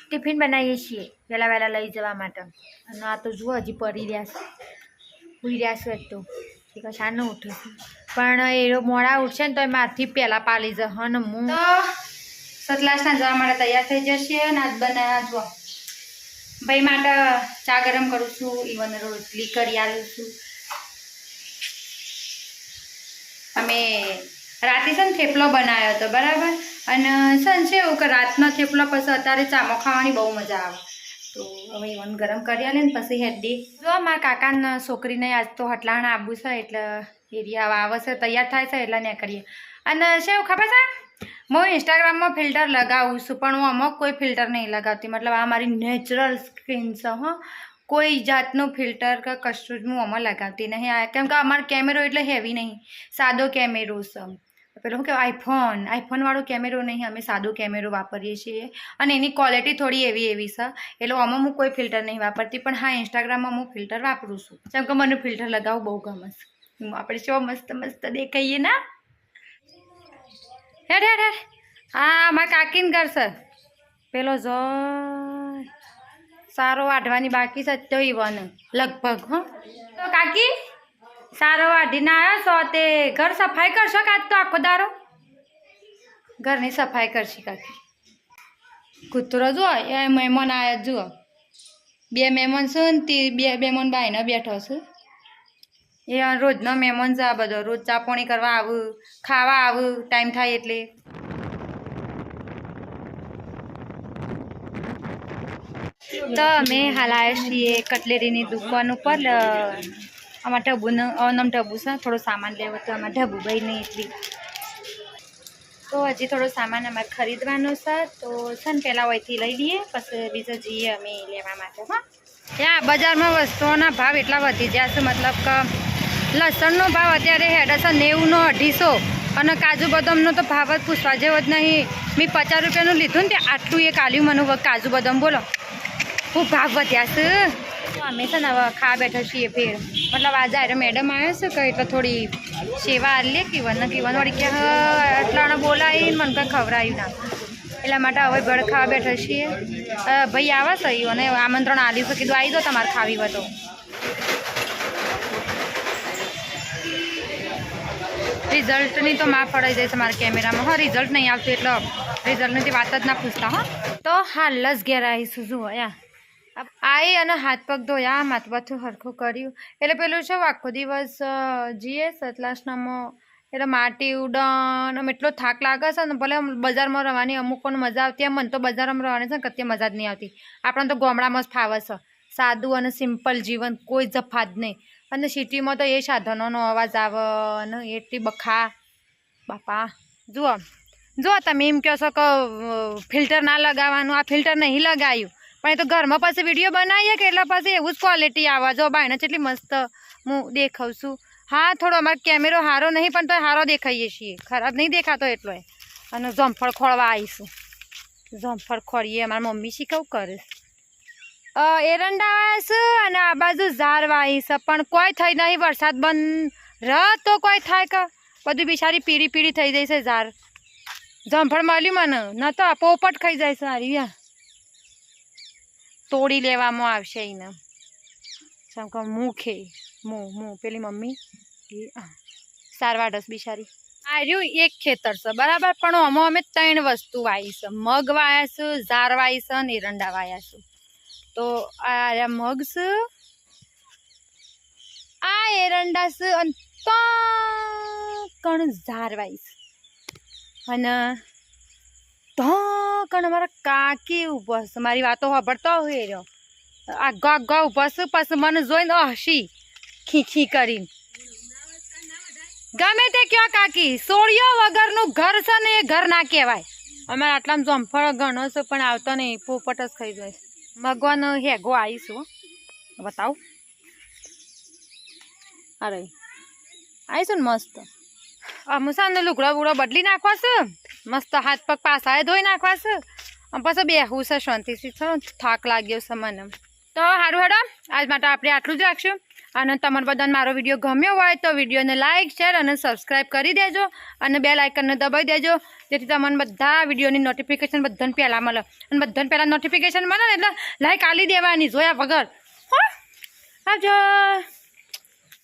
Tiffin બનાવીએ છીએ વહેલા વહેલા લઈ જવા માટે અને આ તો જુઓ હજી પડી રહ્યા છે સુઈ રહ્યા છે તો કે શા ન ઉઠું પણ એ મોડા ઉઠશે ને તો એ મારથી પહેલાં પાલી જશે અને હું તો સતલાસના જવા માટે તૈયાર થઈ જશે અને આજ બનાવ્યા જુઓ ભાઈ માટે ચા ગરમ કરું છું ઈવન રોટલી કરી આલું છું અમે રાતે છે ને થેપલો બનાવ્યો હતો બરાબર અને છે એવું કે રાતનો થેપલો પછી અત્યારે ચામો ખાવાની બહુ મજા આવે તો હવે ઈવન ગરમ કરી આલે ને પછી હેડી જો મારા કાકાના છોકરીને આજ તો હટલાણા આવવું છે એટલે એરિયા આવે છે તૈયાર થાય છે એટલે ને કરીએ અને શું ખબર છે હું ઇન્સ્ટાગ્રામમાં ફિલ્ટર લગાવું છું પણ હું અમુક કોઈ ફિલ્ટર નહીં લગાવતી મતલબ આ મારી નેચરલ સ્કિન છે હો કોઈ જાતનું ફિલ્ટર કે કશું જ હું આમાં લગાવતી નહીં કેમ કે અમારો કેમેરો એટલે હેવી નહીં સાદો કેમેરો છે પેલું શું કહેવાય આઈફોનવાળો કેમેરો નહીં અમે સાદો કેમેરો વાપરીએ છીએ અને એની ક્વોલિટી થોડી એવી છે એટલે આમાં હું કોઈ ફિલ્ટર નહીં વાપરતી પણ હા ઇન્સ્ટાગ્રામમાં હું ફિલ્ટર વાપરું છું કેમ કે મને ફિલ્ટર લગાવવું બહુ ગમે છે આપણે શું મસ્ત મસ્ત દેખાઈએ ના હેડ હેડ હેડ હા મારા કાકીને ઘર છે પેલો જો સારો વાઢવાની બાકી છે તો ઈવન લગભગ હો તો કાકી સારો વાઢીને આવ્યો છો તે ઘર સફાઈ કરશો કાજ તો આખો દારો ઘરની સફાઈ કરશી કાકી કૂતરો જુઓ એ મહેમાન આવ્યા જુઓ બે મહેમાન છે ને તે બે મહેમાન બાઈને બેઠો છે એ રોજનો મહેમાન છે આ બધો રોજ ચા પાણી કરવા આવું ખાવા આવું ટાઈમ થાય એટલે તો અમે હાલ આવ્યા છીએ કટલેરીની દુકાન ઉપર અમારા ઢબુનું અવનમ ઢબુ છે થોડો સામાન લેવો તો અમારા ઢબુભાઈ નહીં એટલી તો હજી થોડો સામાન અમારે ખરીદવાનો છે તો છે ને પહેલાં અહીંથી લઈ લઈએ પછી બીજો જઈએ અમે લેવા માટે હા ત્યાં બજારમાં વસ્તુઓના ભાવ એટલા વધી ગયા છે મતલબ કે લસણનો ભાવ અત્યારે હેડે છે 90નો 250 અને કાજુ બદામનો તો ભાવ જ પૂછવા જેવો જ નહીં મેં 50 રૂપિયાનું લીધું ને તે આટલું એક આલ્યું મને કાજુ બદામ બોલો ખૂબ ભાવ વધ્યા છે અમે છે ને હવે ખાવા બેઠા છીએ ફેર મતલબ આજે આરે મેડમ આવ્યો છે કે એટલે થોડી સેવા લે કીવન વળી કે એટલાને બોલાવીને મને કંઈ ખવડાવ્યું ના એટલા માટે હવે ભળ ખાવા બેઠા છીએ ભાઈ આવે છે અને આમંત્રણ આલ્યું છે કીધું આવી દો તમારે ખાવી હોય તો રિઝલ્ટની તો માં પડાઈ જાય છે મારા કેમેરામાં હા રિઝલ્ટ નહીં આવતું એટલે રિઝલ્ટની વાત જ ના પૂછતા હા તો હાલ જ ઘેર આવીશું જુઓ યા આવી અને હાથ પગ ધોયા માથું બાથું સરખું કર્યું એટલે પેલું છે આખો દિવસ જઈએ સતલાસનામાં એટલે માટી ઉડન આમ એટલો થાક લાગે છે ને ભલે બજારમાં રહેવાની અમુક પણ મજા આવતી એમ મને તો બજારમાં રહેવાની છે ને કત્ય મજા જ નહીં આવતી આપણને તો ગામડામાં જ ફાવે છે સાદું અને સિમ્પલ જીવન કોઈ જફાત નહીં અને સિટીમાં તો એ સાધનોનો અવાજ આવે અને એટલી બખા બાપા જુઓ તમે એમ કહો છો કે ફિલ્ટર ના લગાવવાનું આ ફિલ્ટર નહીં લગાવ્યું પણ એ તો ઘરમાં પછી વિડીયો બનાવીએ કે એટલે પછી એવું જ ક્વોલિટી આવે જો બાયણે એટલી મસ્ત હું દેખાઉં છું હા થોડો અમારો કેમેરો સારો નહીં પણ તો સારો દેખાઈએ છીએ ખરાબ નહીં દેખાતો એટલો અને જમફળ ખોળવા આવીશું જમફળ ખોળીએ અમારા મમ્મી શીખવું કરે એરંડા આવ્યા છે અને આ બાજુ ઝાર વાવી છે પણ કોઈ થઈ નહીં વરસાદ બંધ રહ તો કોઈ થાય કે બધું બિચારી પીળી થઈ જાય છે ઝાર જમફળ મળ્યું મને ન તો પોપટ ખાઈ જાય છે સારી તોડી લેવામાં આવશે એને જેમ કે મુખે પેલી મમ્મી સારવાડસ બિચારી આ રહ્યું એક ખેતર છે બરાબર પણ આમાં અમે 3 વસ્તુ વાવી છે મગ વાયા છે ઝાર વાવી છે અને એરંડા વાયા છે તો આ મગ છે આ એરંડા છે અને કણ ઝાર વાવી છે અને તો કણ અમારા કાકી ઊભા છે મારી વાતો સાંભળતો હોય રહ્યો આગા ઊભા છે પછી મને જોઈને હસી ખીખી કરીને ગમે તે કયો કાકી સોળિયો વગરનું ઘર છે ને એ ઘર ના કહેવાય અમારે આટલામાં જમફળ ઘણો છે પણ આવતો નહીં પોપટ જ ખાઈ જાય મગવાનો હેગો આવીશું બતાવું અરે આવીશું ને મસ્ત અમુસાને લુગડો બુગડો બદલી નાખવા છે મસ્ત હાથ પગ પાછા ધોઈ નાખવા છે પછી બેહવું છે શાંતિથી થાક લાગ્યો છે મને તો સારું હેડો આજ માટે આપણે આટલું જ રાખશું અને તમારે બધાને મારો વિડીયો ગમ્યો હોય તો વિડીયોને લાઇક શેર અને સબસ્ક્રાઈબ કરી દેજો અને બેલ આઇકનને દબાવી દેજો જેથી તમને બધા વિડીયોની નોટિફિકેશન બધાને પહેલાં મળે અને બધાને પહેલાં નોટિફિકેશન મળે ને એટલે લાઇક આલી દેવાની જોયા વગર હા આવજો.